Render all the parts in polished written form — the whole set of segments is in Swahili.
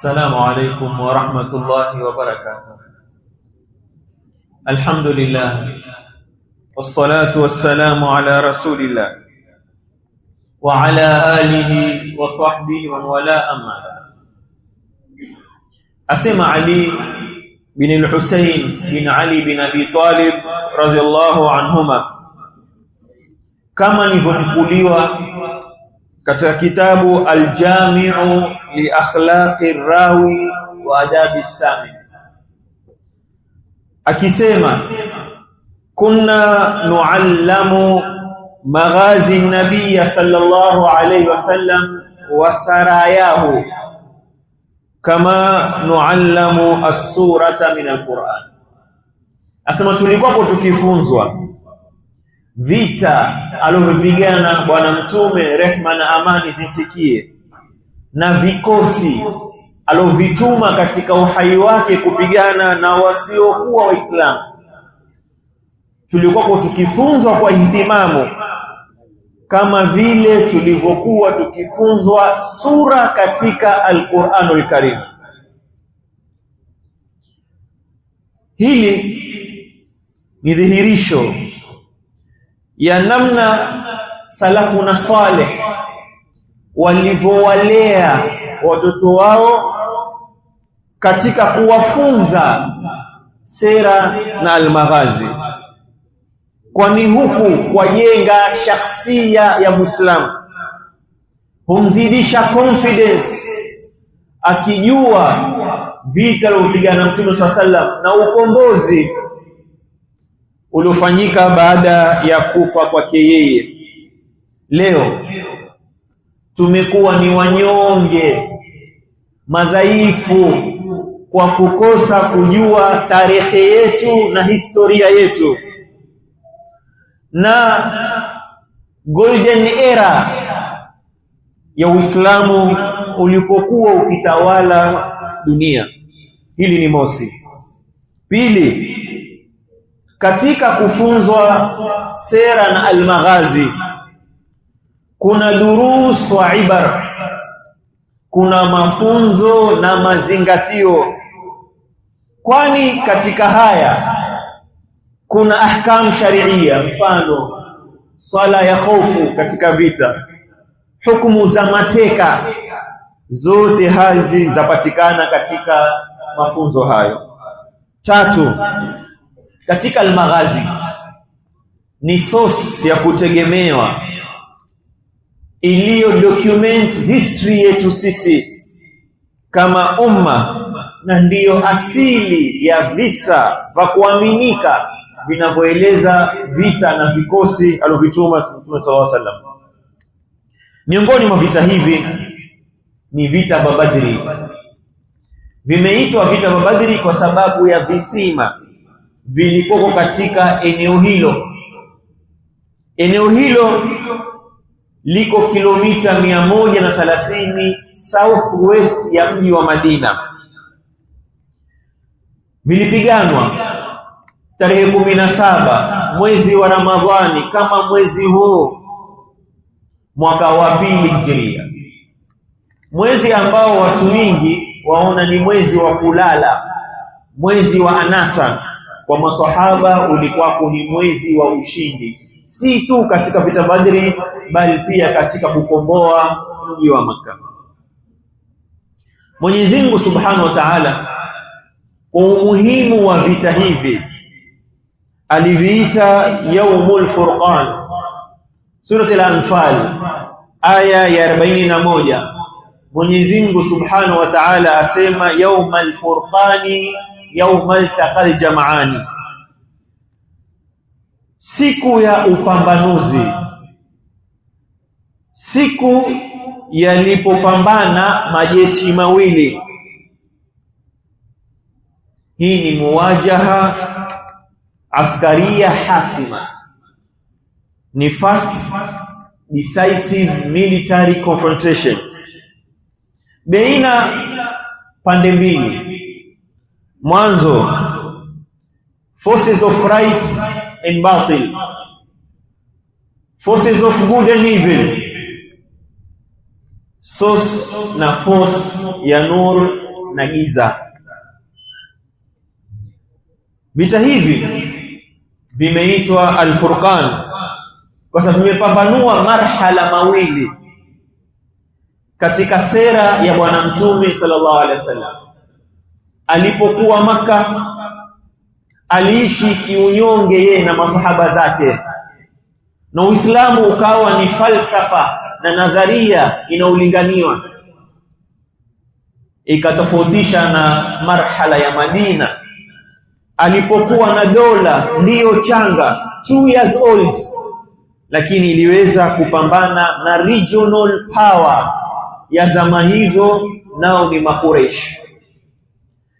السلام عليكم ورحمة الله وبركاته. الحمد لله والصلاة والسلام على رسول الله وعلى آله وصحبه ومن والاه أما بعد. أسمع علي بن الحسين بن علي بن أبي طالب رضي الله عنهما kama nilivyonukuliwa katika kitabu Al-Jami'u li akhlaqi rawi wa adabi sami, akisema kunna nu'allamu maghazi an-nabiy sallallahu alayhi wasallam wa sarayahu kama nu'allamu as-surata min al-Qur'an. Asema tulikuwa tukifunzwa vita alivyopigana bwana mtume, rehma na amani zimfikie, na vikosi alivyovituma katika uhai wake kupigana na wasiokuwa Waislamu. Tulikuwa tukifunzwa kwa ihtimamu kama vile tulivyokuwa tukifunzwa sura katika Al-Qur'anul Karim. Hili ni dhihirisho ya namna salafu na salih walivyowalea watoto wao katika kuwafunza sera na almaghazi, kwani huku kwajenga shakhsia ya Muislamu, humzidisha confidence akijua vita alivyopigana Mtume SAW na ukombozi uliofanyika baada ya kufa kwake yeye. Leo tumekuwa ni wanyonge, madhaifu, kwa kukosa kujua tarehe yetu na historia yetu, na golden era ya Uislamu ulipokuwa ukitawala dunia. Hili ni mosi. Pili, katika kufunzwa sera na almaghazi kuna durus wa ibar, kuna mafunzo na mazingatio, kwani katika haya kuna ahkam sharia, mfano swala ya hofu katika vita, hukumu za mateka, zote hazi zapatikana katika mafunzo hayo. Tatu, katika almaghazi ni source ya kutegemewa iliyo document history yetu sisi kama umma, na ndiyo asili ya visa vya kuaminika vinavyoeleza vita na vikosi alivyotuma Mtume sallallahu alaihi wasallam. Miongoni mwa vita hivi ni vita vya Badri. Vimeitwa vita vya Badri kwa sababu ya visima vilikuwa katika eneo hilo. Eneo hilo liko kilomita 130 southwest ya mji wa Madina. Vilipiganwa tarehe 17 mwezi wa Ramadhani, kama mwezi huu mwaka wa 2 Hijria, mwezi ambao watu wengi waona ni mwezi wa kulala, mwezi wa anasa. Kwa masahaba ulikuwa ni mwezi wa ushindi, si tu katika vita Badri bali pia katika kukomboa mji wa Makka. Mwenyezi Mungu Subhanahu wa Ta'ala kwa umuhimu wa vita hivi aliviita Yaumul Furqan. Surah Al-Anfal aya ya 41, Mwenyezi Mungu Subhanahu wa Ta'ala asema Yaumal Furqani yaumal taqal jam'ani, siku ya upambanuzi, siku yalipopambana majeshi mawili. Hii ni muwajaha askaria hasima, ni first decisive military confrontation baina pande mbili. Mwanzo, forces of right and batil, forces of good and evil, source na force ya nur na giza. Vita hivi vimeitwa Al-Furqan kwa sababu vimepambanua marhala mawili katika sera ya Bwana Mtume sallallahu alaihi wasallam. Alipokuwa Maka aliishi kiunyonge yeye na masahaba zake, na Uislamu ukawa ni falsafa na nadharia inaolinganiwa, ikatofautisha na marhala ya Madina alipokuwa na dola ndiyo changa 2 years old, lakini iliweza kupambana na regional power ya zama hizo, nao ni Makureish.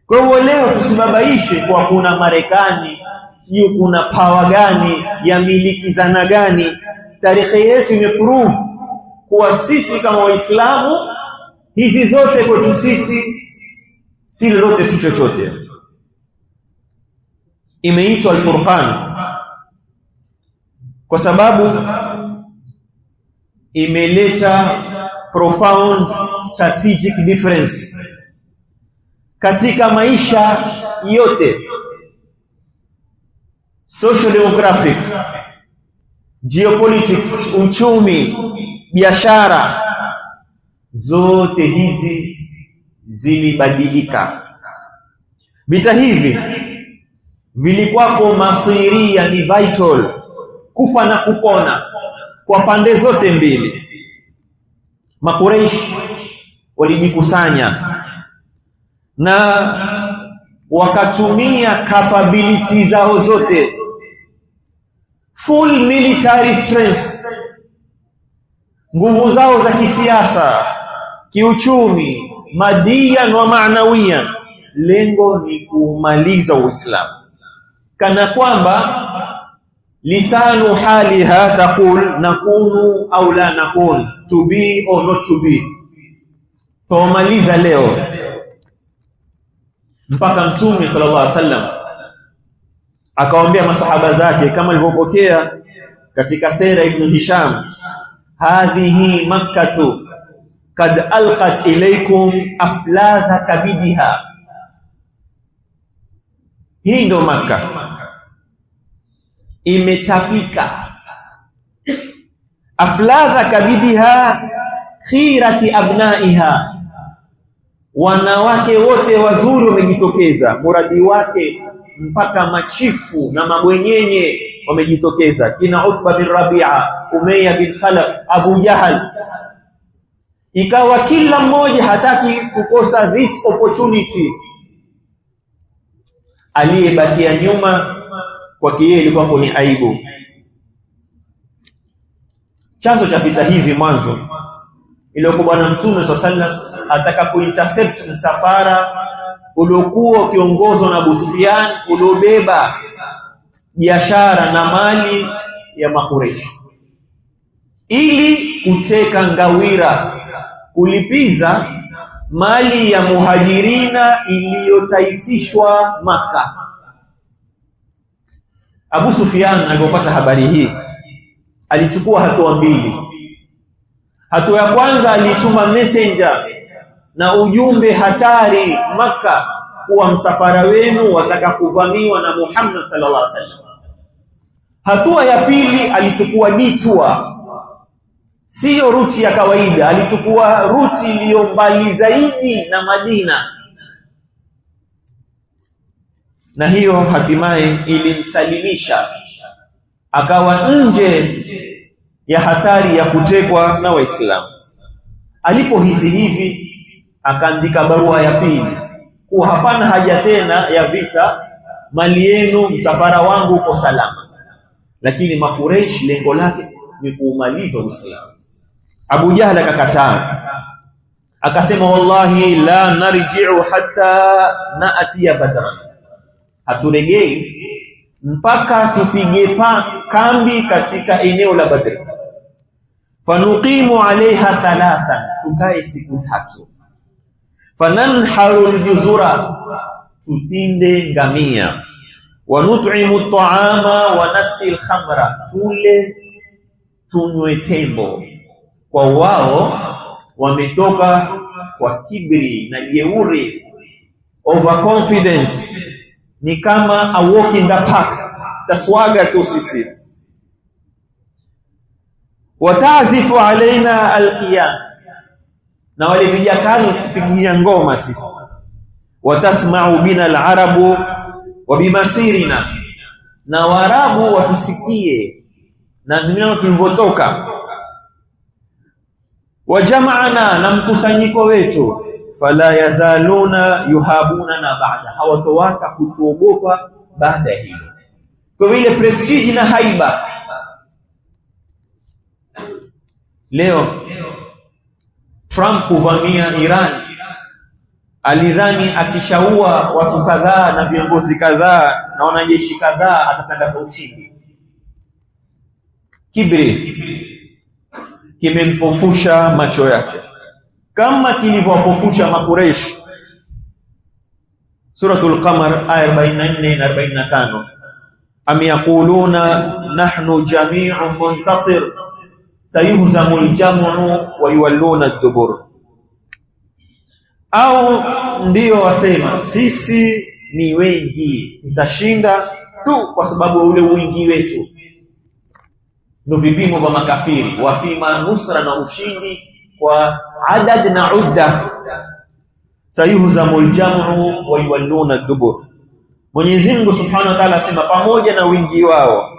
Kwa hiyo leo tusibabaishe kwa kuna Marekani, sio kuna power gani ya miliki zana gani. Tarehe yetu imeprove kuwa sisi kama Waislamu hizi zote kwetu sisi si lolote, si chochote. Imeitwa Al-Furqan kwa sababu imeleta profound strategic difference katika maisha yote, social demographic, geopolitics, uchumi, biashara, zote hizi zilibadilika. Vita hivi vilikuwako masiria, ni vital, kufa na kupona kwa pande zote mbili. Makureish walijikusanya na wakatumia capability zao zote, full military strength, nguvu zao za kisiasa, kiuchumi, madiyan wa maanawiyan. Lengo ni kumaliza Uislamu, kana kwamba lisanu haliha taqul nakunu au la nakun, to be or not to be. Tumaliza leo. Mpaka Mtume sallallahu alaihi wasallam akawaambia masahaba zake kama alivyopokea katika sera Ibn Hisham, hadhihi makkatu kad alqat ilaykum afladha kabidiha. Hii ndo Makka imetapika, afladha kabidiha khirati abnaiha, wanawake wote wazuri wamejitokeza, muradi wake mpaka machifu na mabwenyenye wamejitokeza, kina Utba bin Rabi'a, Umayya bin Khalaf, Abu Jahal. Ikawa kila mmoja hataki kukosa this opportunity. Aliyebakia nyuma kwa kiye ilikuwa ni aibu. Chanzo cha vita hivi mwanzo ilikuwa Bwana Mtume sallallahu alaihi wasallam ataka kuintercept msafara uliokuwa ukiongozwa na Abu Sufyan, uliobeba biashara na mali ya Makureish, ili kuteka ngawira, kulipiza mali ya Muhajirina iliyotaifishwa Maka. Abu Sufyan alipopata habari hii alichukua hatua mbili. Hatua ya kwanza, alituma messenger na ujumbe hatari Maka kuwa msafara wenu wataka kuvamiwa na Muhammad sallallahu alaihi wasallam. Hatua ya pili, alichukua detour, sio ruti ya kawaida, alichukua ruti iliyo mbali zaidi na Madina, na hiyo hatimaye ilimsalimisha akawa nje ya hatari ya kutekwa na Waislamu. Alipohisi hivi, akaandika barua ya pili kuwa hapana haja tena ya vita, mali yenu, msafara wangu uko salama. Lakini Makureish lengo lake ni kuumaliza Uislamu. Abu Jahl akakataa, akasema wallahi la narji'u hatta naatiya Badran, haturegei mpaka tupige kambi katika eneo la Badr. Fanuqimu alaiha 3, tukae siku 3. Fananharu aljuzura, tutinde ngamia. Wa nut'imu at'ama wa nasqi alkhamra, tule tunywe tembo. Kwa wao wametoka kwa kibri na jeuri overconfidence ni kama a walk in the park, taswaga tu sisi. Watazifu alaina alqiyam, na wale vijakazi kupigia ngoma sisi. Watasma'u bina alarabu wa bimasirina, na warabu watusikie na ndio tulivyotoka. Wajama'ana, na mkusanyiko wetu. Fala yazaluna yuhabuna na baada, hawatowaka kutuogopa baada ya hilo. Kwa vile prestige na haiba. Leo Trump kuvamia Iran, alidhani akishaua watu kadhaa na viongozi kadhaa na wanajeshi kadhaa atatangaza ushindi. Kibri kimempofusha macho yake kama kilivyopofusha Makureish. Suratul Qamar aya 44 na 45, am yaquluna nahnu jami'un muntasir sayuhzamul jam'u wa yuwalluna ad-dubur, au ndio wasema sisi ni wengi, tutashinda tu kwa sababu ule wingi wetu. Ndio vipimo vya makafiri, wapima nusra na ushindi kwa adad na udda. Sayuhzamul jam'u wa yuwalluna ad-dubur. Mwenyezi Mungu Subhanahu wa Ta'ala asema pamoja na wingi wao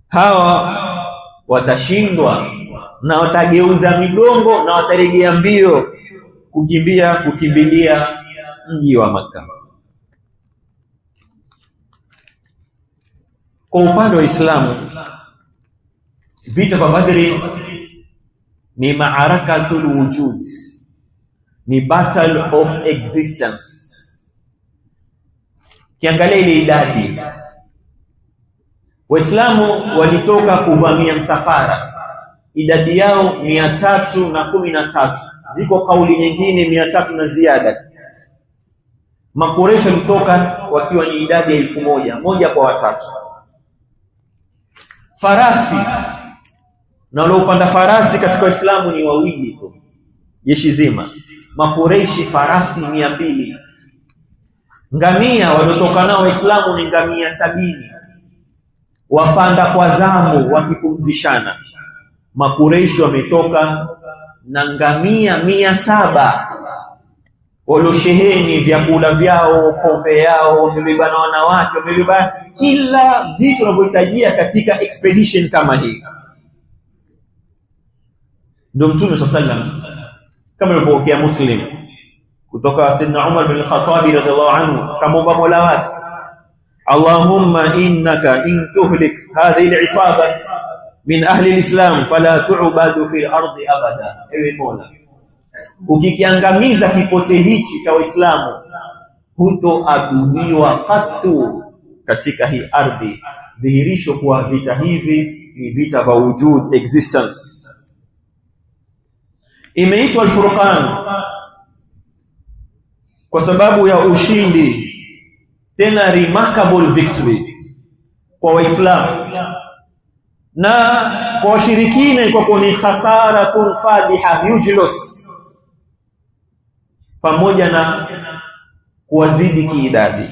hawa watashindwa na watageuza migongo na watarejea mbio kukimbilia mji wa Makkah. Kwa upande wa Uislamu, vita vya Badri ni ma'arakatul wujud, ni battle of existence. Kiangalia ile idadi, Waislamu walitoka kuvamia msafara, idadi yao 313. Ziko kauli nyingine 300 na ziada. Makureish walitoka wakiwa ni idadi ya 1000, moja kwa watatu. Farasi na waliopanda farasi katika Uislamu ni wawili tu, jeshi zima. Makureishi farasi 200. Ngamia waliotoka nao Waislamu ni ngamia 70, wapanda kwa zamu wakipumzishana. Makureishi wametoka na ngamia 700 waliosheheni vyakula vyao, pombe yao, wamebeba na wanawake, wamebeba kila vitu wanavyohitajia katika expedition kama hii. Ndio Mtume sallallahu kama alipokea Muslim kutoka Sayyidina Umar bin Khattab radhiallahu anhu, kamomba Mola wake, Allahumma innaka in tuhlik hadhihi al-isaba min ahli al-islam fala tu'badu fil ardi abada. Ewe Mola, ukikiangamiza kipote hichi cha Waislamu hutoabudiwa katu katika hii ardhi. Dhihirisho kuwa vita hivi ni vita vya wujud, existence. Imeitwa al-Furqan kwa sababu ya ushindi, tena remarkable victory kwa Waislamu, na kwa washirikina ilikuwa ni khasaratun fadiha yujlos, pamoja na kuwazidi kiidadi.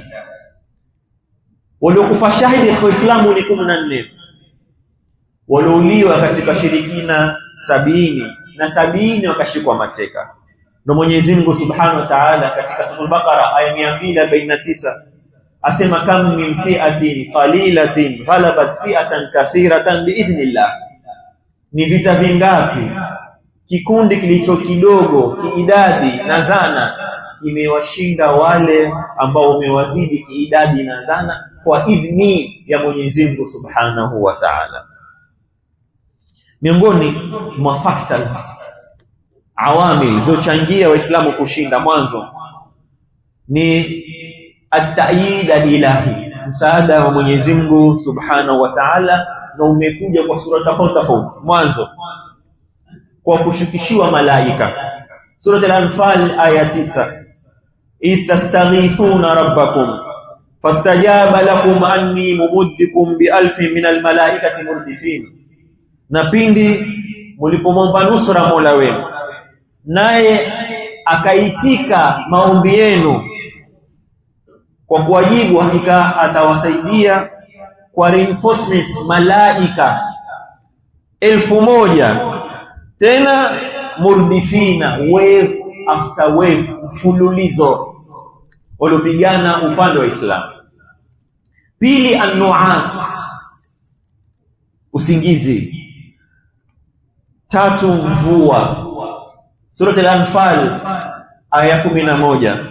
Waliokufa shahidi kwa Uislamu ni 14, waliouliwa katika shirikina 70 na 70 wakashikwa mateka. Ndio Mwenyezi Mungu Subhanahu wa Ta'ala katika Sura Al-Baqara aya 249 asema kam min fi'atin qalilatin ghalabat fi'atan kathiratan biidhnillah. Ni vita vingapi kikundi kilicho kidogo kiidadi na zana kimewashinda wale ambao wamewazidi kiidadi na zana kwa idhni ya Mwenyezi Mungu Subhanahu wa Ta'ala. Miongoni mwa factors, awamil zilizochangia Waislamu kushinda mwanzo ni at-ta'yid al-ilahi, msaada wa Mwenyezi Mungu Subhanahu wa Ta'ala, na umekuja kwa sura tofauti. Mwanzo kwa kushukishiwa malaika, sura al-Anfal aya 9, istastaghithuna rabbakum fastajaba lakum anni mumuddikum bi alfin min al-malaikati murdifin. Na pindi mlipomomba nusra Mola wenu naye akaitika maombi yenu, kwa kuwajibu hakika atawasaidia kwa reinforcement malaika 1000, tena murdifina, wave after wave, mfululizo waliopigana upande wa Islam. Pili, an-nu'as, usingizi. Tatu, mvua. Surah Al-Anfal aya 11,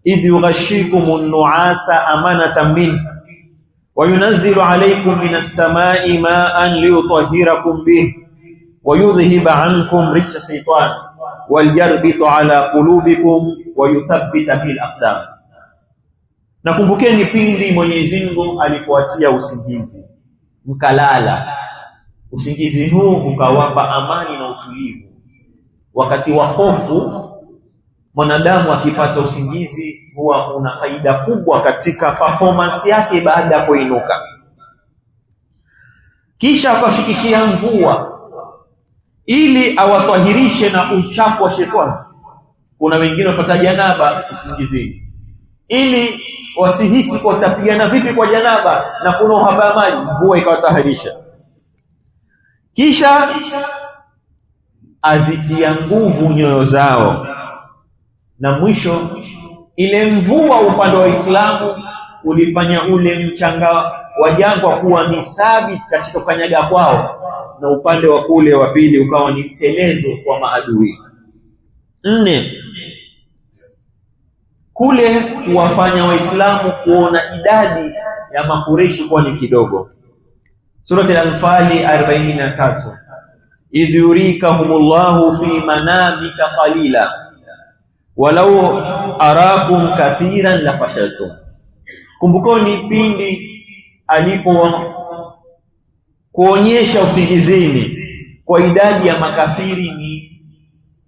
idh yughashikumun nu'asa amanatan min wa yunazzilu alaykum minas samai ma'an liyutahhirakum bih wa yudhhiba 'ankum rijsa shaytan wal yarbitu ala qulubikum wa yuthabbita bil aqdam. Nakumbukeni pindi Mwenyezi Mungu alipoatia usingizi mkalala, usingizi huu ukawapa amani na utulivu. Wakati wa hofu, mwanadamu akipata usingizi huwa una faida kubwa katika performance yake baada ya kuinuka. Kisha akashikishia mvua ili awatahirishe na uchafu wa shetani. Kuna wengine wapata janaba usingizini, ili wasihisi kwa tapigana vipi kwa janaba na kuna uhaba wa maji, mvua ikawatahirisha. Kisha azitia nguvu nyoyo zao. Na mwisho, ile mvua upande wa Islamu ulifanya ule mchanga wa jangwa kuwa ni thabiti katika kanyaga kwao, na upande wa kule wa pili ukawa ni mtelezo kwa maadui. 4, kule kuwafanya Waislamu kuona idadi ya makureishi kuwa ni kidogo. Surah Al-Anfal 43, idh yurikahumullahu fi manamika qalila walau arakum kathiran lafashaltum. Kumbukoni pindi alipo kuonyesha usingizini kwa idadi ya makafiri ni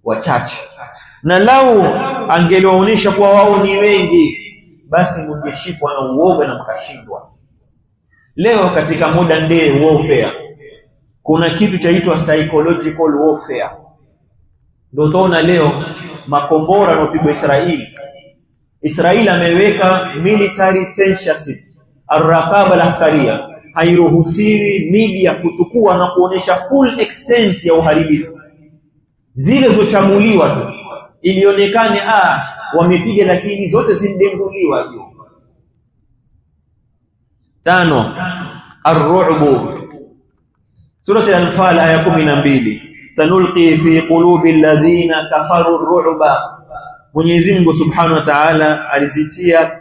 wachache, na lau angeliwaonyesha kuwa wao ni wengi, basi mngeshikwa na uoga na mkashindwa. Leo katika modern day warfare kuna kitu chaitwa psychological warfare. Ndio utaona leo makombora yanopigwa Israeli ameweka military censorship, ar-raqaba al-askaria, hairuhusiwi media kutukua na kuonesha full extent ya uharibifu. Zile zochamuliwa tu ilionekane wamepiga, lakini zote zindenguliwa juu. 5, ar-ru'bu. Surah Al-Anfal aya 12, sanulqi fi qulubi alladhina kafaru ar-ru'ba. Mwenyezi Mungu Subhanahu wa Ta'ala alizitia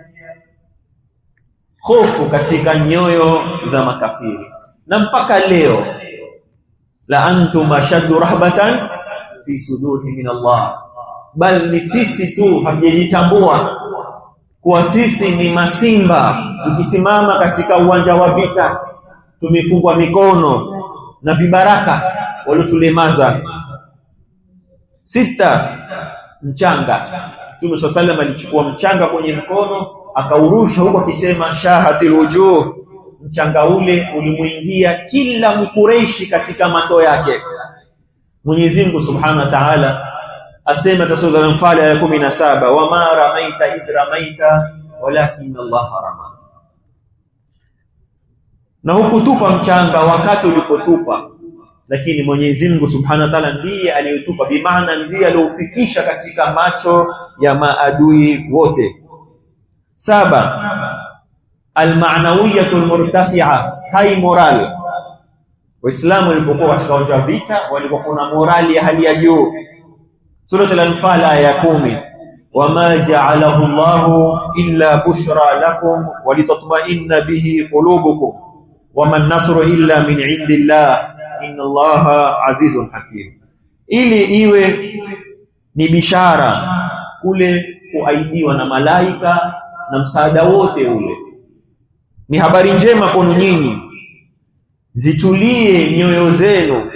hofu katika nyoyo za makafiri, na mpaka leo la antum ashaddu rahbatan fi suduri min Allah, bal ni sisi tu hatujitambua kuwa sisi ni masimba. Tukisimama katika uwanja wa vita tumefungwa mikono na vibaraka waliotulemaza. 6, mchanga. Mtume sallallahu alichukua mchanga kwenye mkono akaurusha huko akisema shahatil wujuh. Mchanga ule ulimuingia kila mkureishi katika mato yake. Mwenyezi Mungu Subhanahu wa Ta'ala asema katika Surah Al-Anfal aya 17, wama ramaita idh ramaita walakin Allah rama. Na hukutupa mchanga wakati ulipotupa, lakini Mwenyezi Mungu Subhanahu wa Ta'ala ndiye aliyetupa, bimaana ndiye aliyofikisha katika macho ya maadui wote. 7, al-ma'nawiyatul murtafi'a, high moral. Waislamu walipokuwa katika uwanja wa vita walikuwa kuna morali ya hali ya juu. Surah Al-Anfal aya 10, wama ja'alahu Allahu illa bushra lakum walitatma'inna bihi qulubukum wama an-nasru illa min 'indillah inna Allaha azizun hakim. Ili iwe ni bishara kule kuaidiwa na malaika na msaada wote ule, ni habari njema kwenu nyinyi, zitulie nyoyo zenu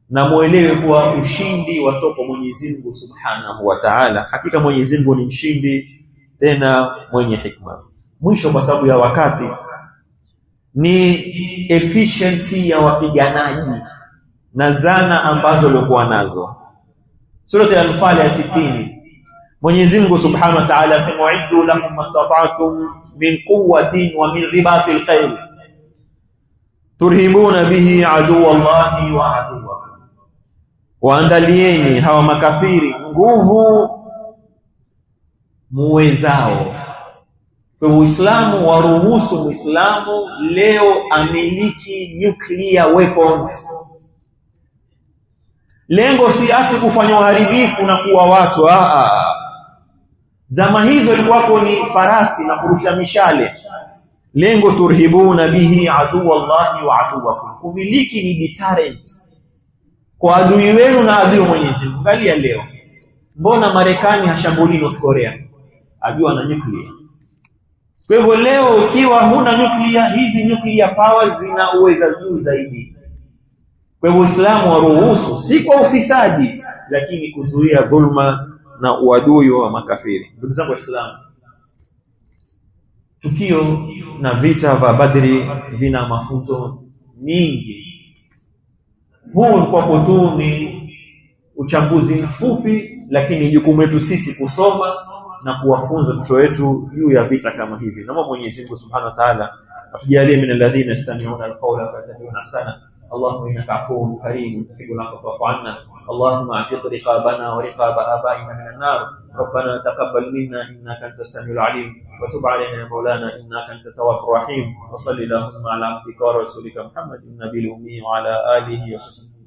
na muelewe kuwa ushindi watoka Mwenyezi Mungu Subhanahu wa Ta'ala. Hakika Mwenyezi Mungu ni mshindi tena mwenye hikma. Mwisho, kwa sababu ya wakati, ni efficiency ya wapiganaji na zana ambazo walikuwa nazo. Surah Al-Anfal ya 60, Mwenyezi Mungu Subhanahu wa Ta'ala asema wa'iddu lahum mastata'tum min quwwatin wa min ribatil khayl turhibuna bihi aduwallahi wa aduwwakum, waandalieni hawa makafiri nguvu muwezao. Kwa Uislamu waruhusu Muislamu leo amiliki nuclear weapons. Lengo si ati kufanya uharibifu na kuwa watu. Zama hizo ilikuwa ni farasi na kurusha mishale. Lengo turhibuna bihi aduwallahi wa aduwakum, kumiliki ni deterrent kwa adui wenu na adui Mwenyezi Mungu. Angalia leo, mbona Marekani hashambuli North Korea? Ajua na nuclear. Kwa hivyo leo ukiwa huna nuclear, hizi nuclear powers zina uwezo juu zaidi. Kwa hivyo Uislamu waruhusu, si kwa ufisadi, lakini kuzuia dhulma na uadui wa makafiri. Ndugu zangu Waislamu, tukio na vita vya Badri vina mafunzo mingi. Huu kwa kutu ni uchambuzi mfupi, lakini jukumu letu sisi kusoma na kuwafunza watoto wetu juu ya vita kama hivi. Naomba Mwenyezi Mungu Subhanahu wa Ta'ala atujalie min alladhina yastami'una alqawla fayattabi'una ahsana. اللهم إنك عفو كريم تحب العفو فاعف عنا. اللهم اعتق رقابنا ورقاب آبائنا من النار. ربنا تقبل منا إنك أنت السميع العليم وتب علينا يا مولانا إنك أنت التواب الرحيم. وصل اللهم على عبدك ورسولك محمد النبي الأمي وعلى آله وصحبه